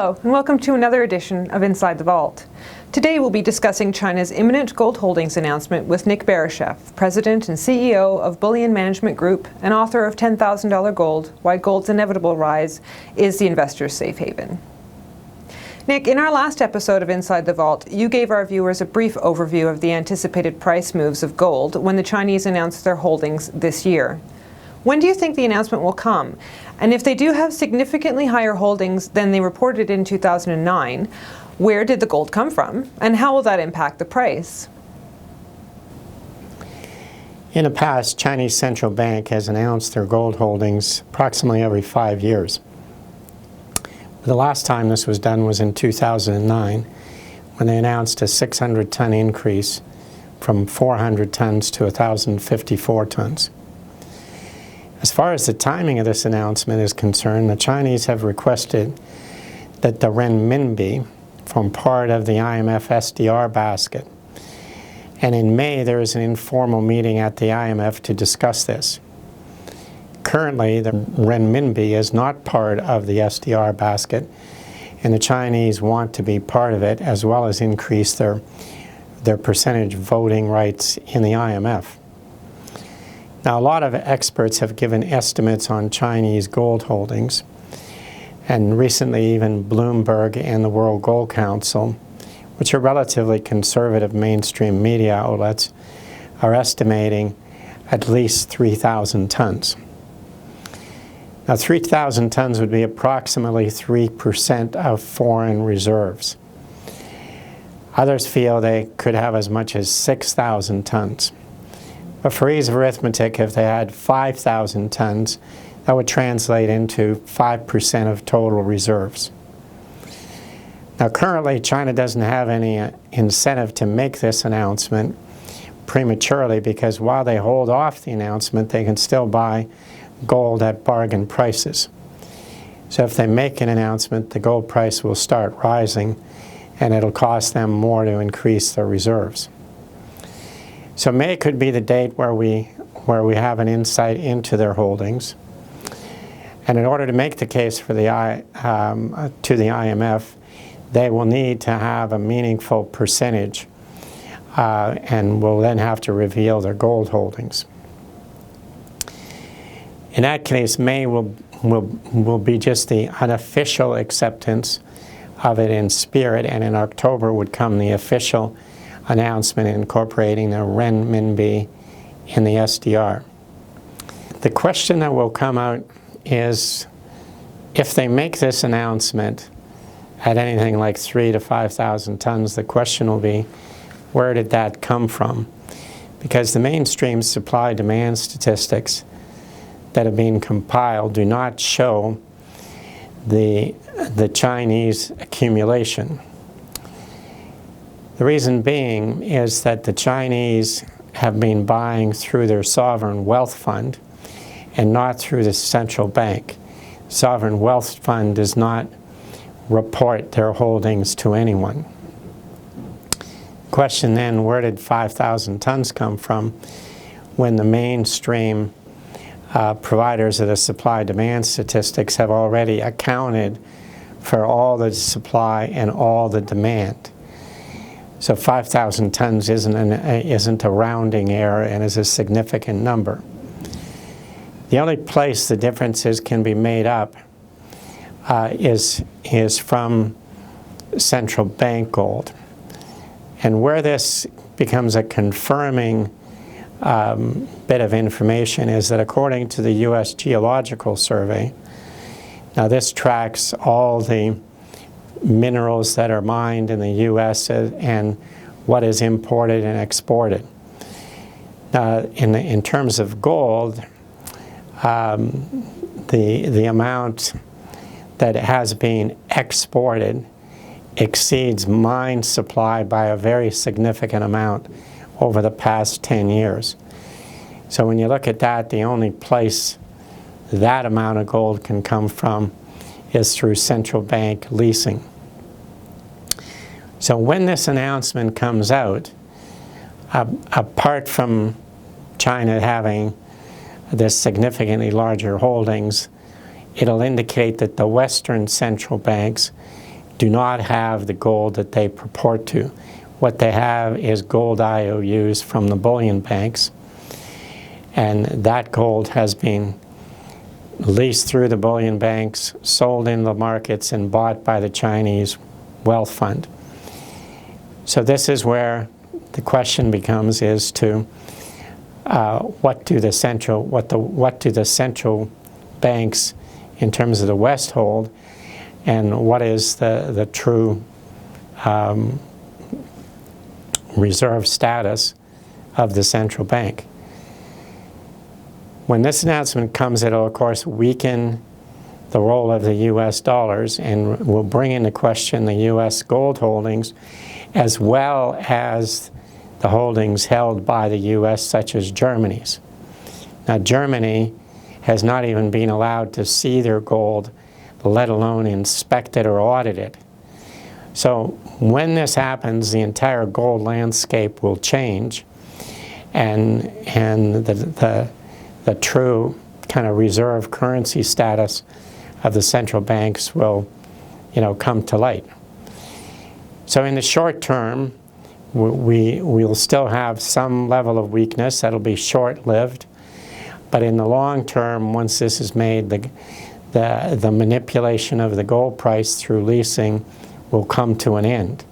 Hello, and welcome to another edition of Inside the Vault. Today we'll be discussing China's imminent gold holdings announcement with Nick Beresheff, President and CEO of Bullion Management Group and author of $10,000 Gold, Why Gold's Inevitable Rise is the Investor's Safe Haven. Nick, in our last episode of Inside the Vault, you gave our viewers a brief overview of the anticipated price moves of gold when the Chinese announced their holdings this year. When do you think the announcement will come? And if they do have significantly higher holdings than they reported in 2009, where did the gold come from? And how will that impact the price? In the past, Chinese Central Bank has announced their gold holdings approximately every 5 years. The last time this was done was in 2009, when they announced a 600-ton increase from 400 tons to 1,054 tons. As far as the timing of this announcement is concerned, the Chinese have requested that the renminbi form part of the IMF SDR basket. And in May, there is an informal meeting at the IMF to discuss this. Currently, the renminbi is not part of the SDR basket, and the Chinese want to be part of it, as well as increase their percentage voting rights in the IMF. Now, a lot of experts have given estimates on Chinese gold holdings, and recently even Bloomberg and the World Gold Council, which are relatively conservative mainstream media outlets, are estimating at least 3,000 tons. Now, 3,000 tons would be approximately 3% of foreign reserves. Others feel they could have as much as 6,000 tons. But for ease of arithmetic, if they had 5,000 tons, that would translate into 5% of total reserves. Now, currently, China doesn't have any incentive to make this announcement prematurely, because while they hold off the announcement, they can still buy gold at bargain prices. So if they make an announcement, the gold price will start rising, and it'll cost them more to increase their reserves. So May could be the date where we have an insight into their holdings. And in order to make the case for the to the IMF, they will need to have a meaningful percentage, and will then have to reveal their gold holdings. In that case, May will be just the unofficial acceptance of it in spirit, and in October would come the official announcement incorporating the renminbi in the SDR. The question that will come out is, if they make this announcement at anything like 3,000 to 5,000 tons, the question will be, where did that come from? Because the mainstream supply-demand statistics that have been compiled do not show the Chinese accumulation. The reason being is that the Chinese have been buying through their sovereign wealth fund and not through the central bank. Sovereign wealth fund does not report their holdings to anyone. Question then, where did 5,000 tons come from when the mainstream providers of the supply-demand statistics have already accounted for all the supply and all the demand? So 5,000 tons isn't a rounding error and is a significant number. The only place the differences can be made up is from central bank gold. And where this becomes a confirming bit of information is that according to the U.S. Geological Survey, now this tracks all the minerals that are mined in the U.S. and what is imported and exported. In terms of gold, the amount that has been exported exceeds mine supply by a very significant amount over the past 10 years. So when you look at that, the only place that amount of gold can come from is through central bank leasing. So when this announcement comes out, apart from China having this significantly larger holdings, it'll indicate that the Western central banks do not have the gold that they purport to. What they have is gold IOUs from the bullion banks, and that gold has been leased through the bullion banks, sold in the markets, and bought by the Chinese wealth fund. So this is where the question becomes is to what do the central banks in terms of the West hold, and what is the true reserve status of the central bank. When this announcement comes, it'll of course weaken the role of the US dollars and will bring into question the US gold holdings as well as the holdings held by the US, such as Germany's. Now, Germany has not even been allowed to see their gold, let alone inspect it or audit it. So when this happens, the entire gold landscape will change, and the true kind of reserve currency status of the central banks will, come to light. So in the short term, we'll still have some level of weakness that'll be short-lived, but in the long term, once this is made, the manipulation of the gold price through leasing will come to an end,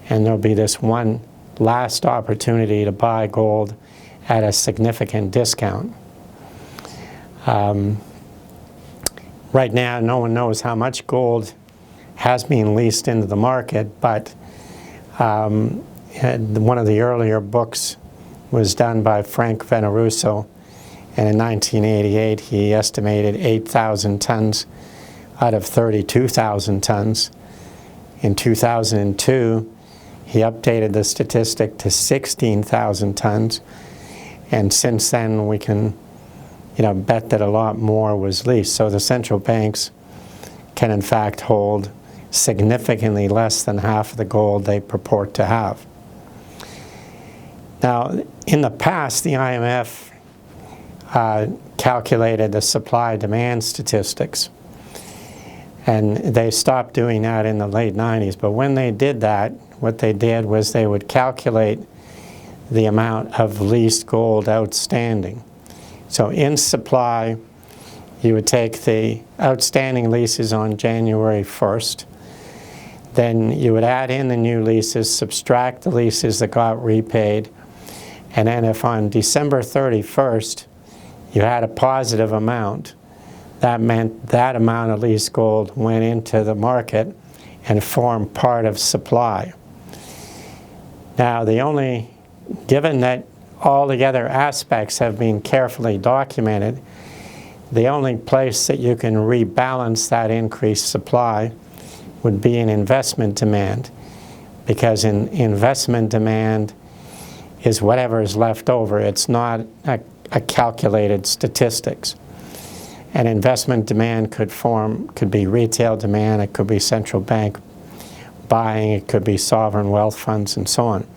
and there'll be this one last opportunity to buy gold at a significant discount. Right now, no one knows how much gold has been leased into the market, but one of the earlier books was done by Frank Veneruso, and in 1988 he estimated 8,000 tons out of 32,000 tons. In 2002, he updated the statistic to 16,000 tons, and since then we can bet that a lot more was leased. So the central banks can in fact hold significantly less than half of the gold they purport to have. Now, in the past, the IMF calculated the supply-demand statistics, and they stopped doing that in the late 90s. But when they did that, what they did was they would calculate the amount of leased gold outstanding. So in supply, you would take the outstanding leases on January 1st, then you would add in the new leases, subtract the leases that got repaid, and then if on December 31st you had a positive amount, that meant that amount of leased gold went into the market and formed part of supply. Now, given that all the other aspects have been carefully documented, the only place that you can rebalance that increased supply would be in investment demand, because in investment demand is whatever is left over. It's not a calculated statistics. And investment demand could be retail demand, it could be central bank buying, it could be sovereign wealth funds, and so on.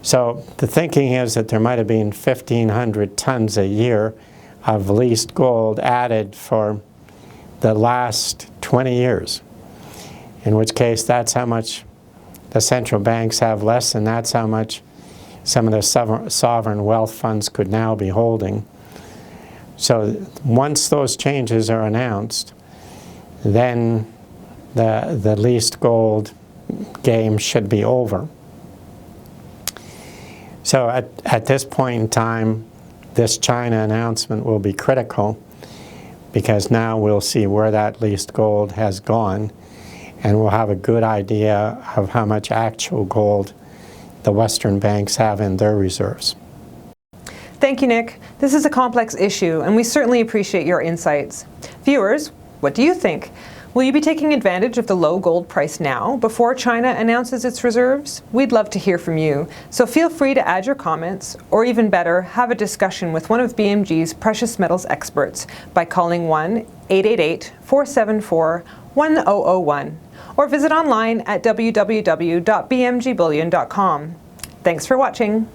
So the thinking is that there might have been 1,500 tons a year of leased gold added for the last 20 years, in which case that's how much the central banks have less, and that's how much some of the sovereign wealth funds could now be holding. So once those changes are announced, then the leased gold game should be over. So at this point in time, this China announcement will be critical, because now we'll see where that leased gold has gone, and we'll have a good idea of how much actual gold the Western banks have in their reserves. Thank you, Nick. This is a complex issue, and we certainly appreciate your insights. Viewers, what do you think? Will you be taking advantage of the low gold price now, before China announces its reserves? We'd love to hear from you, so feel free to add your comments, or even better, have a discussion with one of BMG's precious metals experts by calling 1-888-474-1001, or visit online at www.bmgbullion.com. Thanks for watching.